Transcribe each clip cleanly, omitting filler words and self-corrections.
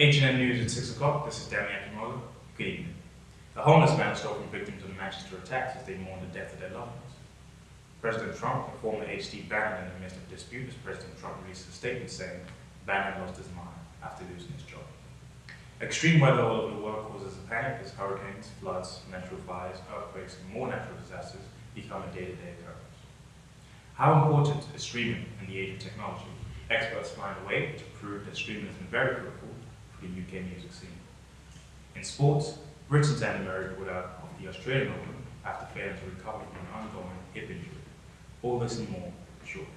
H&N News at 6 o'clock. This is Danny Akimola. Good evening. A homeless man is talking victims of the Manchester attacks as they mourn the death of their loved ones. President Trump informed the H.D. Bannon in the midst of a dispute as President Trump released a statement saying Bannon lost his mind after losing his job. Extreme weather all over the world causes a panic as hurricanes, floods, natural fires, earthquakes, and more natural disasters become a day-to-day occurrence. How important is streaming in the age of technology? Experts find a way to prove that streaming has been very fruitful for the UK music scene. In sports, Britain's Andy Murray pulled out of the Australian Open after failing to recover from an ongoing hip injury. All this and more shortly.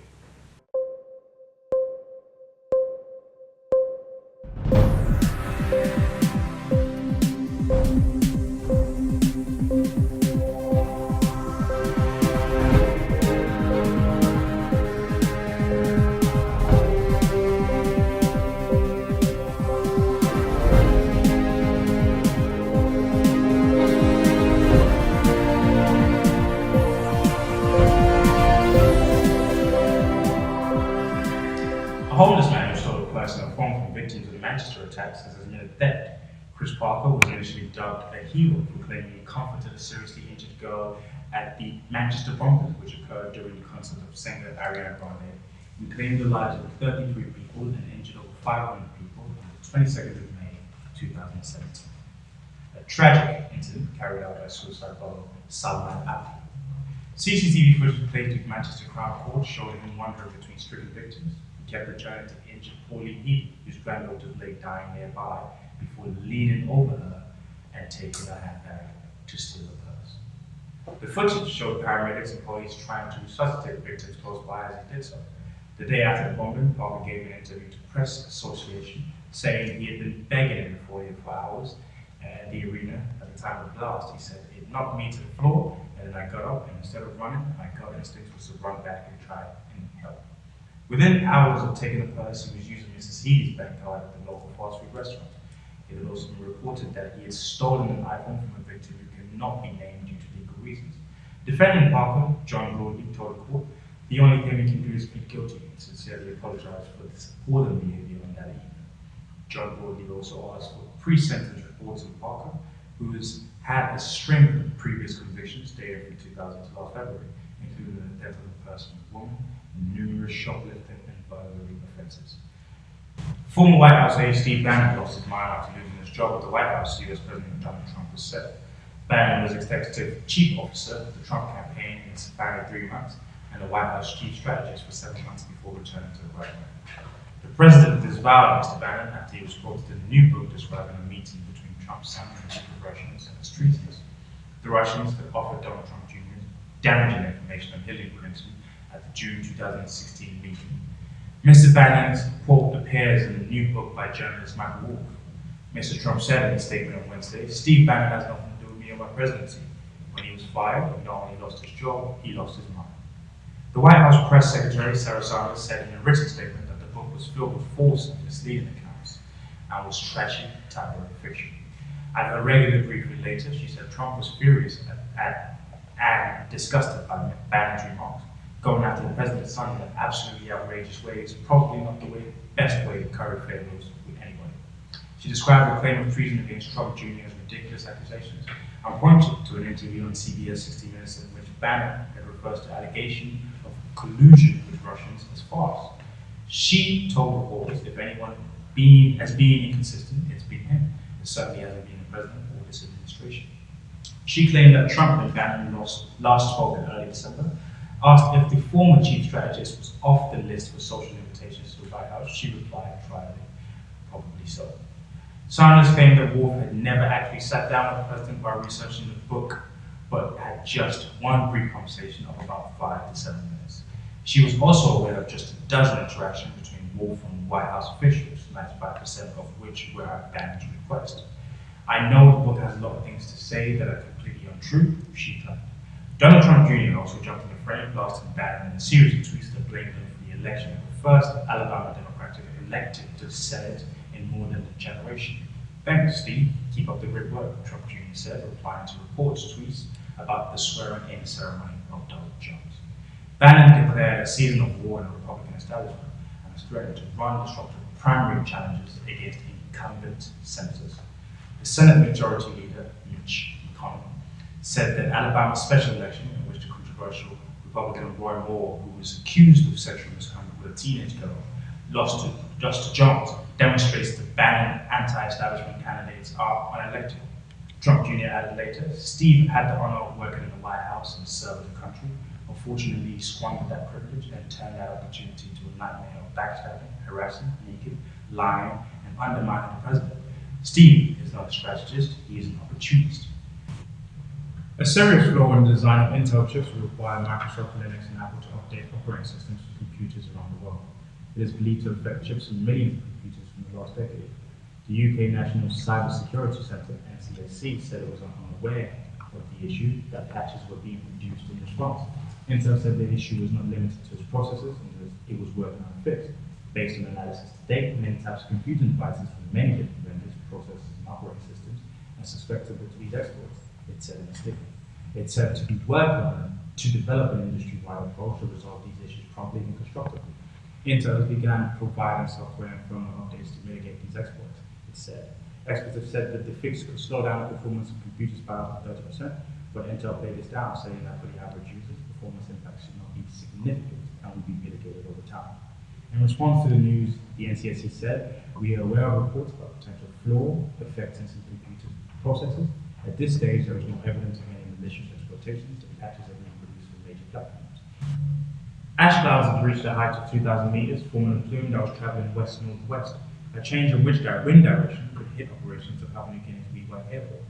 A homeless man who stole a purse and a phone from victims of the Manchester attacks has admitted that Chris Parker was initially dubbed a hero for claiming he comforted a seriously injured girl at the Manchester bombings, which occurred during the concert of singer Ariana Grande. He claimed the lives of 33 people and injured over 500 people on the 22nd of May 2017. A tragic incident carried out by suicide bomber Salman Abdi. CCTV footage played to Manchester Crown Court showed him wandering between stricken victims. He kept returning to injured Pauline Healy, whose granddaughter lay dying nearby, before leaning over her and taking her handbag to steal the purse. The footage showed paramedics and police trying to resuscitate the victims close by as he did so. The day after the bombing, Parker gave an interview to Press Association, saying he had been begging him for 44 hours at the arena at the time of the blast. He said, "It knocked me to the floor, and then I got up, and instead of running, my gut instinct was to run back and try and help." Within hours of taking the purse, he was using Mrs. Healy's bank card at the local fast food restaurant. It had also been reported that he had stolen an iPhone from a victim who cannot be named due to legal reasons. Defendant Parker, John Broadley, told the court, "The only thing we can do is plead guilty and sincerely apologize for this appalling behavior on that evening." John Broadley also asked for pre-sentence reports of Parker, who has had a string of previous convictions dating from 2000 to last February, including the death of a person and woman, and numerous shoplifting and burglary offences. Former White House aide Steve Bannon lost his mind after losing his job at the White House, US President Donald Trump has said. Bannon was executive chief officer of the Trump campaign in its final 3 months, and the White House chief strategist for 7 months before returning to the White House. The president disavowed Mr. Bannon after he was quoted in a new book describing a meeting between Trump's son and a group of Russians as treasonous. The Russians had offered Donald Trump Jr. damaging information on Hillary Clinton at the June 2016 meeting. Mr. Bannon's quote appears in the new book by journalist Michael Wolff. Mr. Trump said in a statement on Wednesday, "Steve Bannon has nothing to do with me or my presidency. When he was fired, he not only lost his job, he lost his mind." The White House press secretary, Sarah Sanders, said in a written statement that the book was filled with false and misleading accounts and was trashy tabloid fiction. At her regular briefing later, she said Trump was furious at and disgusted by Bannon's remarks. Going after the president's son in an absolutely outrageous way is probably not the best way to curry favors with anybody. She described the claim of treason against Trump Jr. as ridiculous accusations and pointed to an interview on CBS 60 Minutes in which Bannon had referred to allegation of collusion with Russians as farce. She told reporters if anyone has been inconsistent, it's been him. It certainly hasn't been the president or this administration. She claimed that Trump and Bannon last spoke in early December. Asked if the former chief strategist was off the list for social invitations to the White House, she replied dryly, "Probably so." Sanders claimed that Wolff had never actually sat down with the president while researching the book, but had just one brief conversation of about 5 to 7 minutes. She was also aware of just a dozen interactions between Wolff and White House officials, 95% of which were at Bannon's request. "I know the book has a lot of things to say that are completely untrue," she claimed. Donald Trump Jr. also jumped in the frame, blasting Bannon in a series of tweets that blamed him for the election of the first Alabama Democrat elected to the Senate in more than a generation. "Thanks, Steve. Keep up the great work," Trump Jr. said, replying to reports' tweets about the swearing-in ceremony of Donald Trump. Bannon declared a season of war in the Republican establishment and has threatened to run disruptive primary challenges against incumbent senators. The Senate Majority Leader, Mitch McConnell, said that Alabama's special election, in which the controversial Republican Roy Moore, who was accused of sexual misconduct with a teenage girl, lost to Just Jones, demonstrates that Bannon anti-establishment candidates are unelectable. Trump Jr. added later, Steve had the honor of working in the White House and serving the country. Unfortunately, he squandered that privilege and turned that opportunity to a nightmare of backstabbing, harassing, naked, lying, and undermining the president. Steve is not a strategist, he is an opportunist. A serious flaw in the design of Intel chips will require Microsoft, Linux, and Apple to update operating systems for computers around the world. It is believed to affect chips in millions of computers from the last decade. The UK National Cyber Security Centre, NCSC, said it was unaware of the issue, that patches were being produced in response. Intel said the issue was not limited to its processors and that it was working on a fix. Based on analysis to date, many types of computing devices from many different vendors, processors, and operating systems are susceptible to these exploits, it said in a statement. It said to be working on to develop an industry-wide approach to resolve these issues promptly and constructively. Intel has begun providing software and firmware updates to mitigate these exploits, it said. Experts have said that the fix could slow down the performance of computers by up to 30%, but Intel played this down, saying that for the average user, performance impact should not be significant and will be mitigated over time. In response to the news, the NCSC said, we are aware of reports about potential flaw affecting some computer processors. At this stage, there is no evidence of any malicious exploitations, and patches are being produced for major platforms. Ash clouds have reached a height of 2,000 meters, forming a plume that was traveling west-northwest. A change in wind direction could hit operations of Papua New Guinea's Wee-Waa Airport.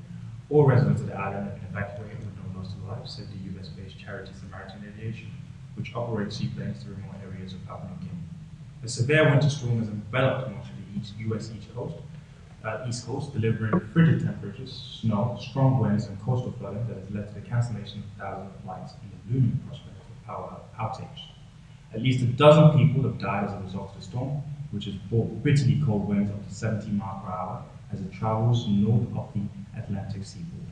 All residents of the island have been evacuated with no loss to life, said the US-based charity Samaritan Aviation, which operates seaplanes to remote areas of Papua New Guinea. A severe winter storm has enveloped much of the US East Coast, delivering frigid temperatures, snow, strong winds, and coastal flooding that has led to the cancellation of thousands of flights and the looming prospect of power outage. At least a dozen people have died as a result of the storm, which has brought bitterly cold winds up to 70 miles per hour as it travels north of the Atlantic seaboard.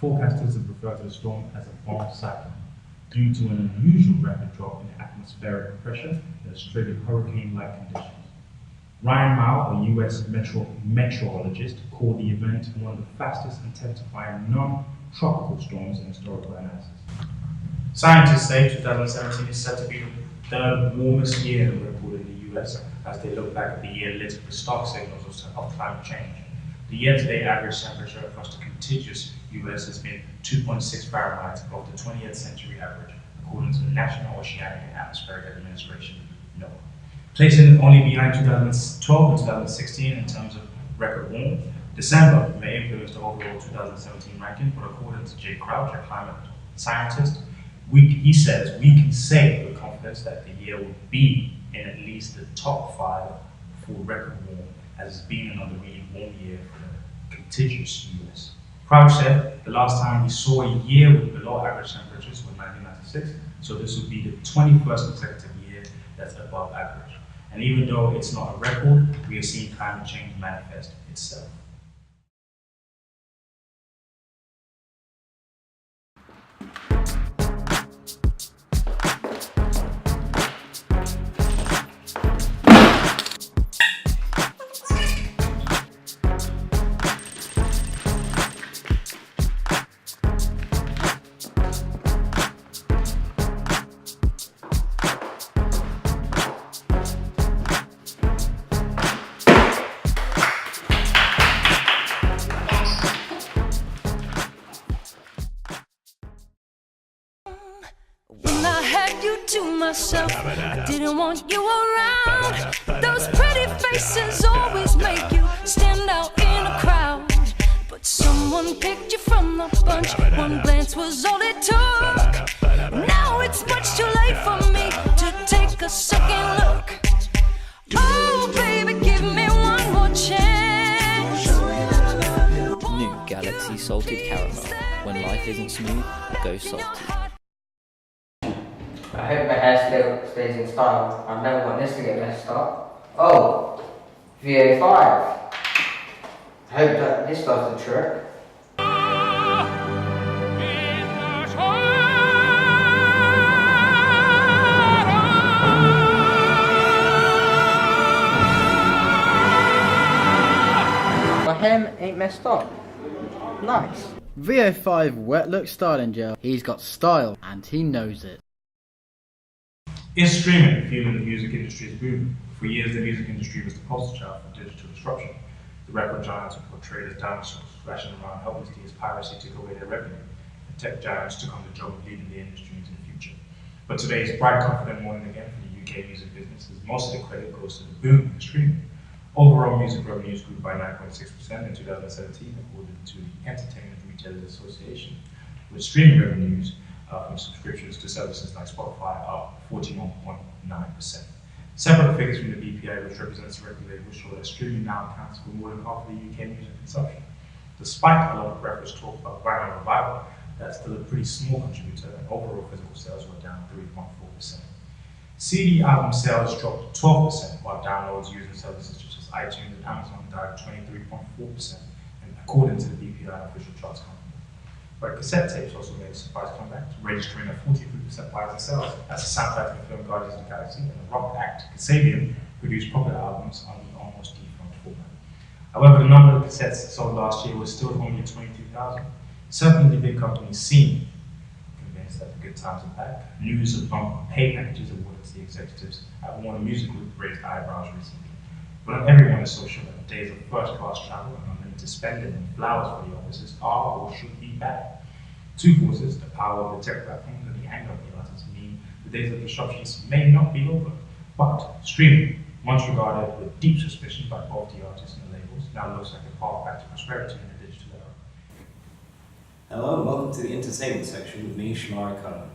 Forecasters have referred to the storm as a bomb cyclone due to an unusual rapid drop in atmospheric pressure that has triggered hurricane-like conditions. Ryan Mao, a US meteorologist, called the event one of the fastest intensifying non-tropical storms in historical analysis. Scientists say 2017 is set to be the third warmest year recorded in the US as they look back at the year littered with stark signals of climate change. The year-to-date average temperature across the contiguous US has been 2.6 Fahrenheit above the 20th century average, according to the National Oceanic and Atmospheric Administration, NOAA. Placing only behind 2012 and 2016 in terms of record warmth, December may influence the overall 2017 ranking, but according to Jay Crouch, a climate scientist, he says we can say with confidence that the year will be in at least the top 5 for record warm, as it's been another really warm year for the contiguous US. Crouch said the last time we saw a year with below average temperatures was 1996, so this would be the 21st consecutive year that's above average. And even though it's not a record, we are seeing climate change manifest itself. I didn't want you around. Those pretty faces always make you stand out in a crowd. But someone picked you from the bunch. One glance was all it took. Now it's much too late for me to take a second look. Oh, baby, give me one more chance. New Galaxy Salted Caramel. When life isn't smooth, go salty. I hope my hair stays in style. I never want this to get messed up. Oh, VA5. I hope that this does the trick. ain't messed up. Nice. VO5 wet look styling gel. He's got style and he knows it. Is streaming fueling the music industry's boom? For years, the music industry was the poster child for digital disruption. The record giants were portrayed as dinosaurs, thrashing around helplessly as piracy took away their revenue. And tech giants took on the job of leading the industry into the future. But today is bright, confident morning again for the UK music business, as most of the credit goes to the boom in streaming. Overall music revenues grew by 9.6% in 2017, according to the Entertainment Retailers Association, with streaming revenues from subscriptions to services like Spotify up 41.9%. Separate figures from the BPI, which represents the record label, show that streaming now accounts for more than half of the UK music consumption. Despite a lot of reference talk about vinyl revival, that's still a pretty small contributor, and overall physical sales were down 3.4%. CD album sales dropped 12%, while downloads using services such as iTunes and Amazon died 23.4%, and according to the BPI official charts company. But cassette tapes also made a surprise comeback, registering a 43% rise in sales, as the soundtrack to the film Guardians of the Galaxy and the rock act Kasabian produced popular albums on the almost defunct format. However, the number of cassettes sold last year was still only 22,000. Certainly, the big companies seem convinced that the good times are back. News of bump pay packages awarded to the executives at Warner Music Group raised eyebrows recently. But not everyone is so sure that the days of first-class travel and unlimited spending and flowers for the offices are or should be back. Two forces, the power of the tech platforms and the anger of the artists, mean the days of disruptions may not be over. But streaming, once regarded with deep suspicion by both the artists and the labels, now looks like a path back to prosperity in the digital era. Hello and welcome to the entertainment section with me, Shamari Cullen.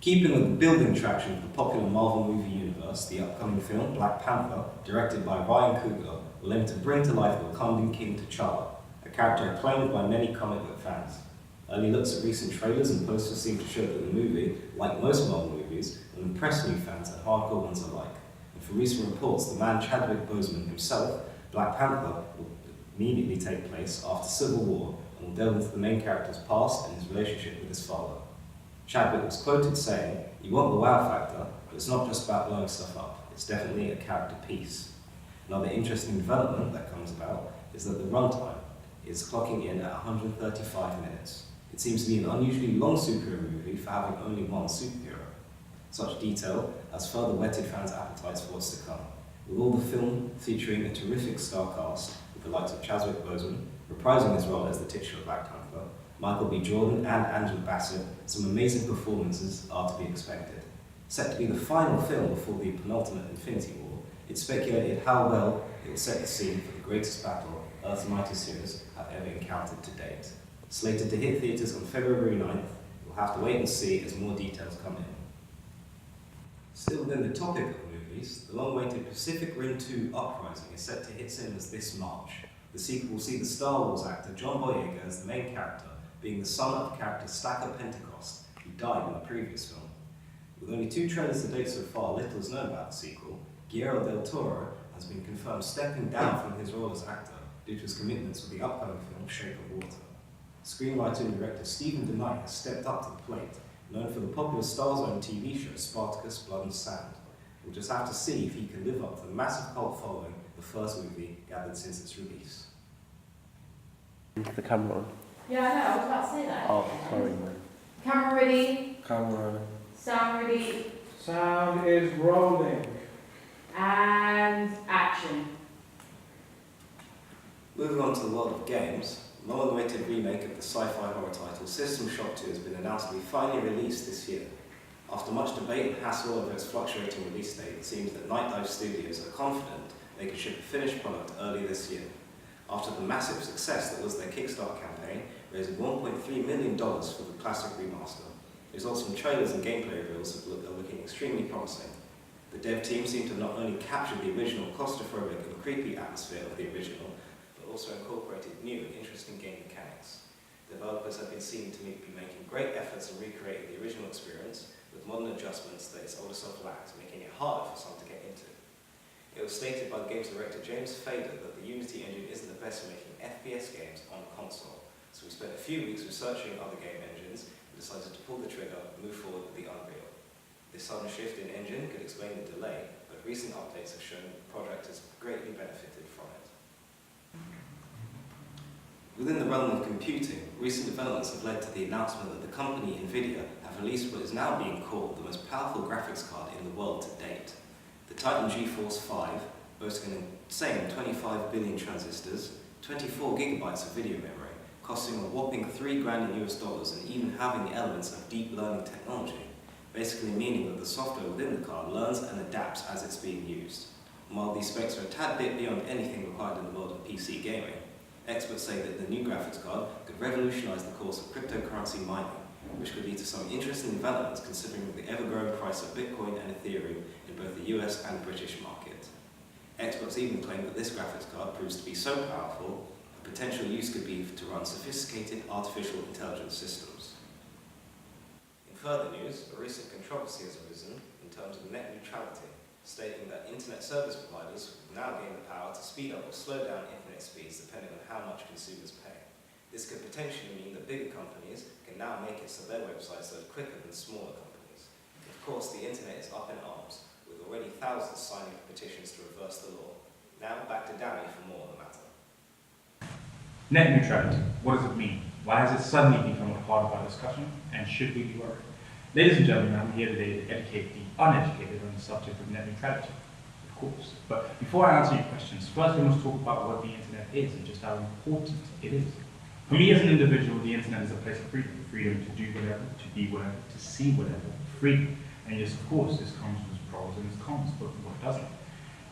Keeping with the building traction of the popular Marvel movie universe, the upcoming film Black Panther, directed by Ryan Coogler, will aim to bring to life Wakandan King T'Challa, a character acclaimed by many comic book fans. Early looks at recent trailers and posters seem to show that the movie, like most Marvel movies, will impress new fans and hardcore ones alike. And for recent reports, the man Chadwick Boseman himself, Black Panther, will immediately take place after Civil War and will delve into the main character's past and his relationship with his father. Chadwick was quoted saying, "You want the wow factor, but it's not just about blowing stuff up, it's definitely a character piece." Another interesting development that comes about is that the runtime is clocking in at 135 minutes. It seems to be an unusually long superhero movie for having only one superhero. Such detail has further whetted fans' appetites for what's to come, with all the film featuring a terrific star cast with the likes of Chadwick Boseman reprising his role as the titular Black Panther, Michael B. Jordan and Angela Bassett. Some amazing performances are to be expected. Set to be the final film before the penultimate Infinity War, it's speculated how well it will set the scene for the greatest battle Earth's mightiest heroes have ever encountered to date. Slated to hit theatres on February 9th, we'll have to wait and see as more details come in. Still within the topic of movies, the long-awaited Pacific Rim 2 Uprising is set to hit cinemas this March. The sequel will see the Star Wars actor John Boyega as the main character, being the son of the character Stacker Pentecost, who died in the previous film. With only 2 trailers to date so far, little is known about the sequel. Guillermo del Toro has been confirmed stepping down from his role as actor due to his commitments with the upcoming film Shape of Water. Screenwriter and director Stephen DeKnight has stepped up to the plate, known for the popular Star Zone TV show Spartacus, Blood and Sand. We'll just have to see if he can live up to the massive cult following the first movie gathered since its release. The camera on. Yeah, I know, I was about to say that. Oh, sorry, man. Camera ready, Camera. sound ready, Sound is rolling. and action. Moving on to the world of games, the long-awaited remake of the sci-fi horror title System Shock 2 has been announced to be finally released this year. After much debate and hassle over its fluctuating release date, it seems that Night Dive Studios are confident they can ship a finished product early this year. After the massive success that was their Kickstarter campaign, raising $1.3 million for the classic remaster. Results from trailers and gameplay reveals are looking extremely promising. The dev team seem to have not only captured the original claustrophobic and creepy atmosphere of the original, but also incorporated new and interesting game mechanics. Developers have been seen to be making great efforts in recreating the original experience with modern adjustments that its older self lacked, making it harder for some to get into. It was stated by the game's director James Fader that the Unity engine isn't the best for making FPS games on console, so we spent a few weeks researching other game engines and decided to pull the trigger and move forward with the Unreal. This sudden shift in engine could explain the delay, but recent updates have shown the project has greatly benefited from it. Within the realm of computing, recent developments have led to the announcement that the company Nvidia have released what is now being called the most powerful graphics card in the world to date. The Titan GeForce 5, boasting an insane 25 billion transistors, 24 gigabytes of video memory, costing a whopping $3,000 in US dollars, and even having elements of deep learning technology, basically meaning that the software within the card learns and adapts as it's being used. And while these specs are a tad bit beyond anything required in the world of PC gaming, experts say that the new graphics card could revolutionise the course of cryptocurrency mining, which could lead to some interesting developments considering the ever-growing price of Bitcoin and Ethereum in both the US and British market. Experts even claim that this graphics card proves to be so powerful, a potential use could be to run sophisticated artificial intelligence systems. In further news, a recent controversy has arisen in terms of net neutrality, stating that internet service providers will now gain the power to speed up or slow down internet speeds depending on how much consumers pay. This could potentially mean that bigger companies can now make it so their websites load quicker than smaller companies. Of course, the internet is up in arms, with already thousands signing petitions to reverse the law. Now back to Danny for more on the matter. Net neutrality, what does it mean? Why has it suddenly become a part of our discussion, and should we be worried? Ladies and gentlemen, I'm here today to educate the uneducated on the subject of net neutrality, of course. But before I answer your questions, first we must talk about what the internet is and just how important it is. For me as an individual, the internet is a place of freedom. Freedom to do whatever, to be whatever, to see whatever, freedom. And yes, of course, this comes with pros and its cons, but what doesn't?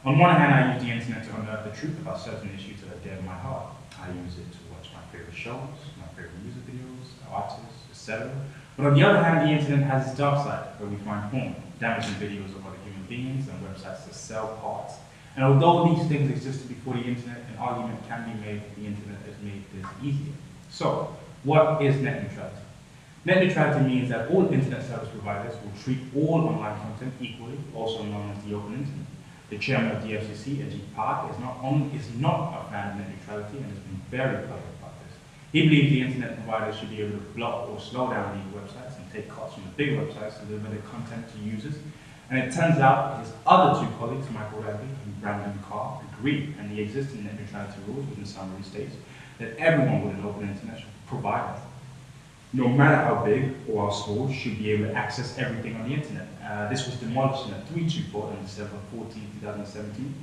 On one hand, I use the internet to unearth the truth about certain issues that are dear to my heart. I use it to watch my favorite shows, my favorite music videos, artists, etc. But on the other hand, the internet has its dark side, where we find porn, damaging videos of other human beings, and websites that sell parts. And although these things existed before the internet, an argument can be made that the internet has made this easier. So, what is net neutrality? Net neutrality means that all internet service providers will treat all online content equally, also known as the open internet. The chairman of the FCC, Ajit Pai, is not a fan of net neutrality and has been very public about this. He believes the internet providers should be able to block or slow down these websites and take cuts from the big websites to deliver their content to users. And it turns out his other two colleagues, Michael Radley and Brandon Carr, agree, and the existing net neutrality rules within summary states that everyone with an open internet provider, no matter how big or how small, should be able to access everything on the internet. This was demolished in a 3-2 vote on December 14, 2017.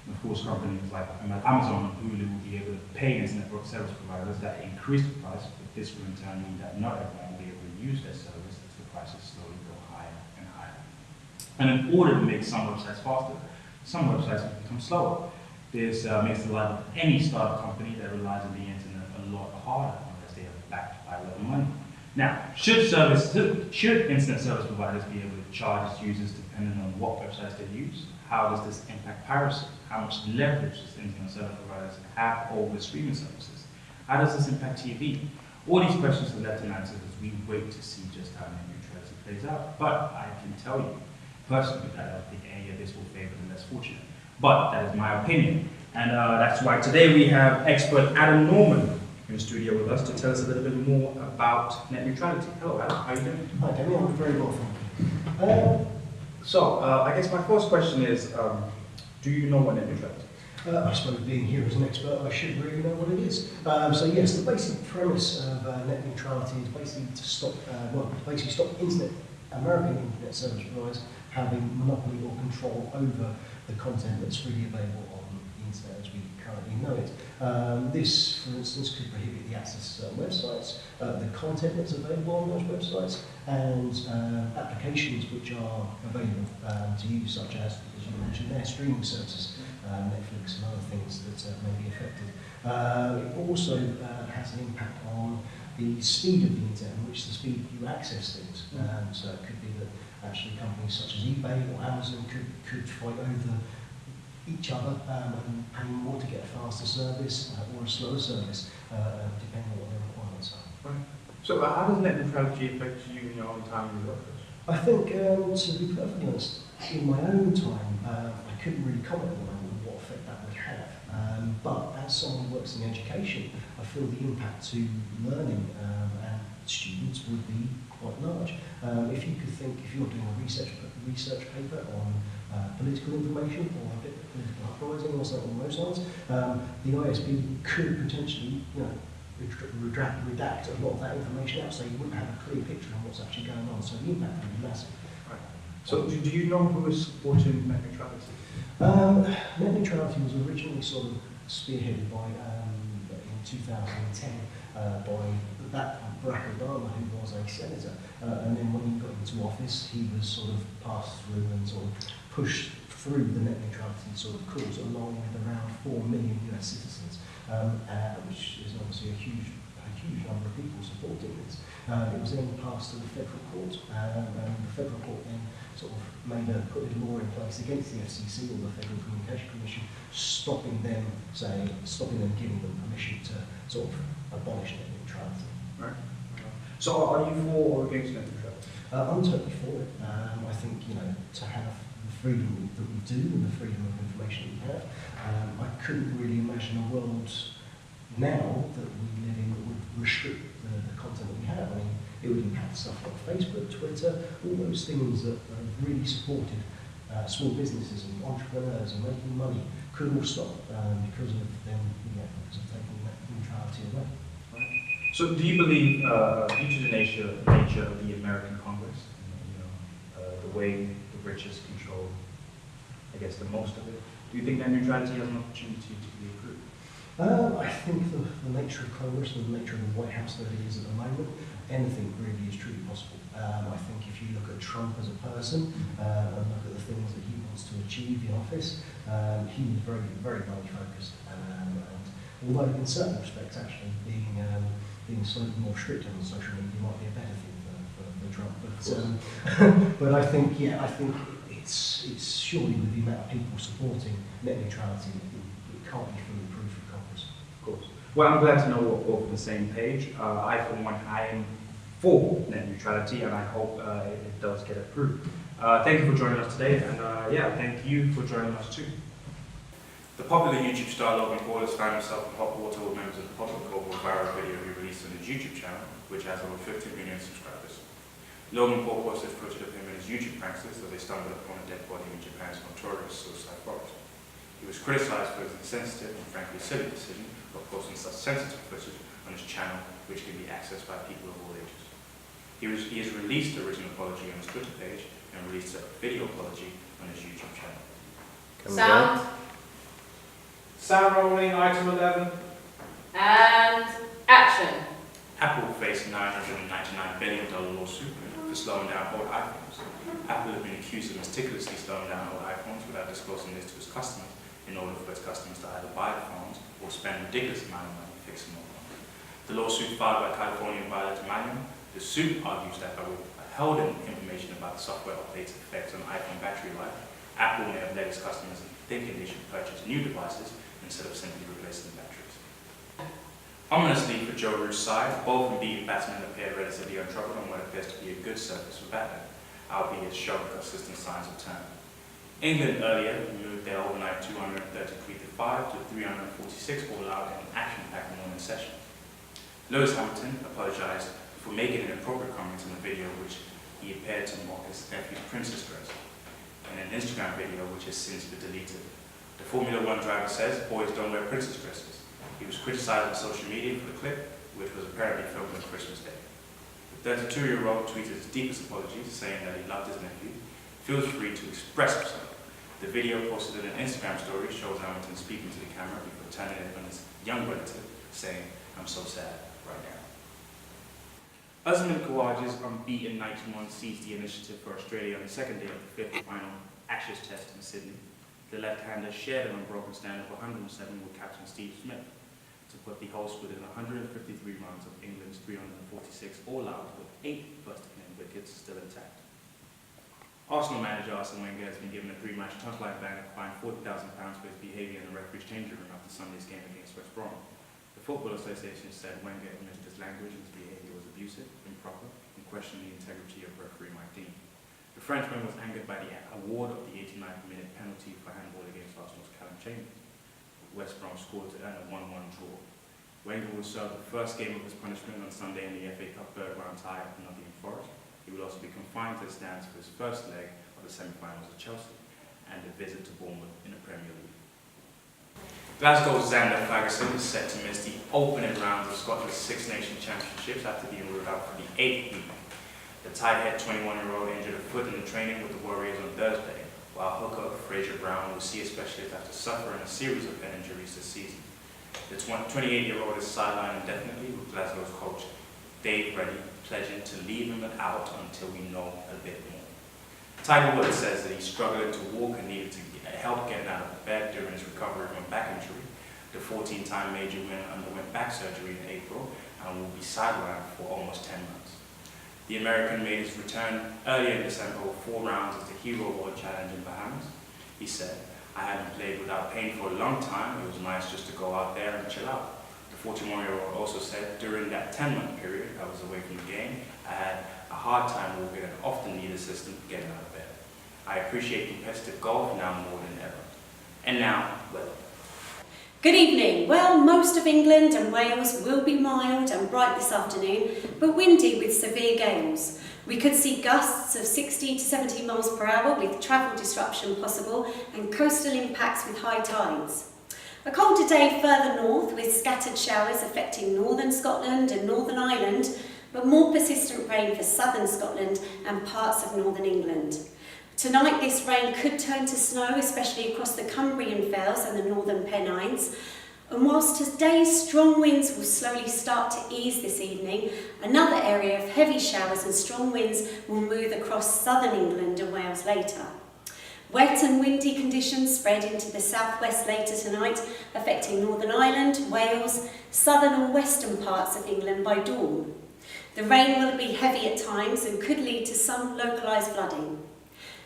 And of course, companies like Amazon and Hulu will be able to pay internet service providers that increase the price, but this will in turn mean that not everyone will be able to use their service as the prices slowly go higher and higher. And in order to make some websites faster, some websites will become slower. This makes the life of any startup company that relies on the internet a lot harder unless they are backed by a lot of money. Now, should internet service providers be able to charge its users depending on what websites they use? How does this impact piracy? How much leverage does internet service providers have over streaming services? How does this impact TV? All these questions are left unanswered as we wait to see just how net neutrality plays out. But I can tell you, personally, that I don't think any of this will favor the less fortunate. But that is my opinion. And that's why today we have expert Adam Norman in the studio with us to tell us a little bit more about net neutrality. Hello, Adam. How are you doing? Hi, Danny. I'm very well, thank you. So, I guess my first question is, do you know what net neutrality is? I suppose being here as an expert, I should really know what it is. So yes, the basic premise of net neutrality is basically to stop, American internet service providers having monopoly or control over the content that's freely available on the internet as we currently know it. This, for instance, could prohibit the access to certain websites, the content that's available on those websites, and applications which are available to use, such as you mentioned there, streaming services, Netflix and other things that may be affected. It also has an impact on the speed of the internet, and which the speed you access things. So it could be that actually companies such as eBay or Amazon could fight over each other and pay more to get a faster service or a slower service, depending on what their requirements are. Right. So how does net neutrality affect you in your own time in the office? I think, to be perfectly honest, in my own time, I couldn't really comment on what effect that would have. But as someone who works in education, I feel the impact to learning and students would be quite large. If you could think, if you're doing a research paper on political information or a bit of political uprising or something along those lines, the ISB could potentially, redact a lot of that information out, so you wouldn't have a clear picture of what's actually going on. So the impact would be massive. So do you know who is supporting net neutrality? Net neutrality was originally sort of spearheaded by, in 2010, by that Barack Obama, who was a senator. And then when he got into office, he was sort of passed through and sort of pushed through the net neutrality sort of cause, along with around 4 million US citizens, which is obviously a huge number of people supporting this. It was then passed to the federal court, and the federal court then sort of put a law in place against the FCC or the Federal Communication Commission, stopping them giving them permission to sort of abolish net neutrality. Right. So are you for or against net neutrality? I'm totally for it. I think, to have the freedom that we do and the freedom of information that we have, I couldn't really imagine a world now that we live in that would restrict the content that we have. I mean, it would impact stuff like Facebook, Twitter, all those things that have really supported small businesses and entrepreneurs and making money could all stop because of them, because of taking that neutrality away. So do you believe, due to the nature of the American Congress, the way the richest control, I guess, the most of it, do you think that neutrality has an opportunity to be improved? I think the nature of Congress and the nature of the White House that it is at the moment, anything really is truly possible. I think if you look at Trump as a person and look at the things that he wants to achieve in office, he was very, very money focused. And although in certain respects, actually, being slightly more strict on social media might be a better thing for Trump. But I think it's surely with the amount of people supporting net neutrality, it can't be fully approved from Congress. Of course. Well, I'm glad to know we're both on the same page. I, for one, I am for net neutrality, and I hope it does get approved. Thank you for joining us today, and thank you for joining us too. The popular YouTube star Logan Paul has found himself in hot water with members of the public over a viral video he released on his YouTube channel, which has over 50 million subscribers. Logan Paul posted footage of him and his YouTube pranksters as they stumbled upon a dead body in Japan's notorious suicide forest. He was criticized for his insensitive and frankly silly decision of posting such sensitive footage on his channel, which can be accessed by people of all ages. He has released the written apology on his Twitter page and released a video apology on his YouTube channel. Sound rolling, item 11. And action. Apple faced $999 billion lawsuit for slowing down old iPhones. Apple has been accused of meticulously slowing down old iPhones without disclosing this to its customers in order for its customers to either buy the phones or spend a ridiculous amount of money fixing old phones. The lawsuit filed by California Violet Manual, the suit argues that by withholding information about the software updates' effects on iPhone battery life, Apple may have led its customers into thinking they should purchase new devices instead of simply replacing the batteries. Ominously for Joe Root's side, both Embiid batsmen appeared relatively untroubled on what appears to be a good surface for batting, albeit showing consistent signs of turn. England earlier moved their overnight 233-5 to 346 all out in an action-packed morning session. Lewis Hamilton apologised for making inappropriate comments in a video which he appeared to mock his nephew's princess dress, in an Instagram video which has since been deleted. The Formula One driver says boys don't wear princess dresses. He was criticised on social media for the clip, which was apparently filmed on Christmas Day. The 32-year-old tweeted his deepest apologies, saying that he loved his nephew, feels free to express himself. The video posted in an Instagram story shows Hamilton speaking to the camera before turning it on his young relative, saying, "I'm so sad right now." Usman Khawaja's unbeaten 91 seized the initiative for Australia on the second day of the fifth final Ashes Test in Sydney. The left-hander shared an unbroken stand of 107 with captain Steve Smith to put the hosts within 153 runs of England's 346 all-out with 8 first-claim wickets still intact. Arsenal manager Arsene Wenger has been given a 3-match touchline ban and fined £40,000 for his behaviour in the referee's changing room after Sunday's game against West Brom. The Football Association said Wenger admitted his language and his behaviour was abusive, improper, and questioned the integrity of referee Mike Dean. The Frenchman was angered by the award of the 89th minute penalty for handball against Arsenal's Callum Chambers. West Brom scored to earn a 1-1 draw. Wenger will serve the first game of his punishment on Sunday in the FA Cup third round tie at Nottingham Forest. He will also be confined to the stands for his first leg of the semi-finals at Chelsea and a visit to Bournemouth in the Premier League. Glasgow's Xander Fagerson is set to miss the opening rounds of Scotland's Six Nations Championships after being ruled out for the 8th week. The tight-head 21-year-old injured a foot in the training with the Warriors on Thursday, while hooker Fraser Brown will see a specialist after suffering a series of head injuries this season. The 28-year-old is sidelined indefinitely, with Glasgow's coach Dave Reddy pledging to leave him out until we know a bit more. Tiger Woods says that he's struggling to walk and needed to get help getting out of bed during his recovery from a back injury. The 14-time major winner underwent back surgery in April and will be sidelined for almost 10 months. The American made his return earlier in December with 4 rounds at the Hero World Challenge in Bahamas. He said, "I hadn't played without pain for a long time. It was nice just to go out there and chill out." The 41-year-old also said, "During that 10-month period I was away from the game, I had a hard time walking and often need assistance getting out of bed. I appreciate competitive golf now more than ever." And now, weather. Good evening. Well, most of England and Wales will be mild and bright this afternoon, but windy with severe gales. We could see gusts of 60 to 70 miles per hour with travel disruption possible and coastal impacts with high tides. A colder day further north with scattered showers affecting northern Scotland and Northern Ireland, but more persistent rain for southern Scotland and parts of northern England. Tonight this rain could turn to snow, especially across the Cumbrian Fells and the northern Pennines. And whilst today's strong winds will slowly start to ease this evening, another area of heavy showers and strong winds will move across southern England and Wales later. Wet and windy conditions spread into the southwest later tonight, affecting Northern Ireland, Wales, southern and western parts of England by dawn. The rain will be heavy at times and could lead to some localised flooding.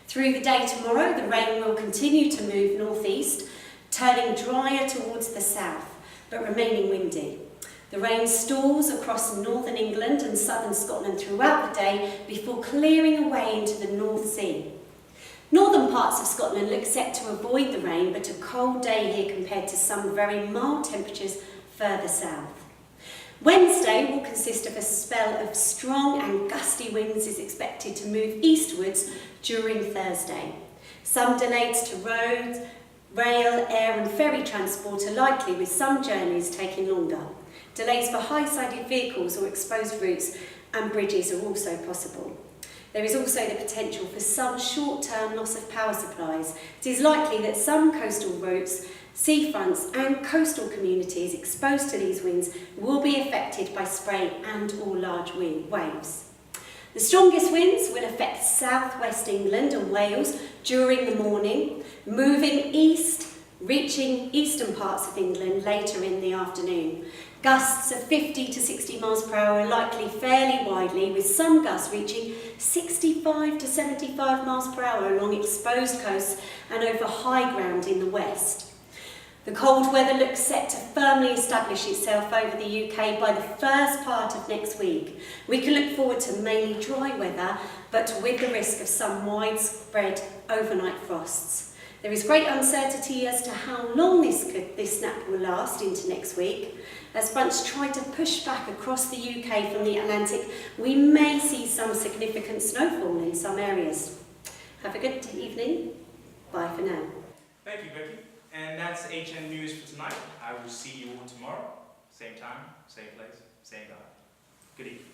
Through the day tomorrow, the rain will continue to move northeast, turning drier towards the south, but remaining windy. The rain stalls across northern England and southern Scotland throughout the day before clearing away into the North Sea. Northern parts of Scotland look set to avoid the rain, but a cold day here compared to some very mild temperatures further south. Wednesday will consist of a spell of strong and gusty winds is expected to move eastwards during Thursday. Some delays to roads, rail, air and ferry transport are likely, with some journeys taking longer. Delays for high-sided vehicles or exposed routes and bridges are also possible. There is also the potential for some short-term loss of power supplies. It is likely that some coastal routes, seafronts and coastal communities exposed to these winds will be affected by spray and or large waves. The strongest winds will affect southwest England and Wales during the morning, moving east, reaching eastern parts of England later in the afternoon. Gusts of 50 to 60 miles per hour are likely fairly widely, with some gusts reaching 65 to 75 miles per hour along exposed coasts and over high ground in the west. The cold weather looks set to firmly establish itself over the UK by the first part of next week. We can look forward to mainly dry weather, but with the risk of some widespread overnight frosts. There is great uncertainty as to how long this snap will last into next week. As fronts try to push back across the UK from the Atlantic, we may see some significant snowfall in some areas. Have a good evening. Bye for now. Thank you, Becky. And that's HN News for tonight. I will see you all tomorrow. Same time, same place, same guy. Good evening.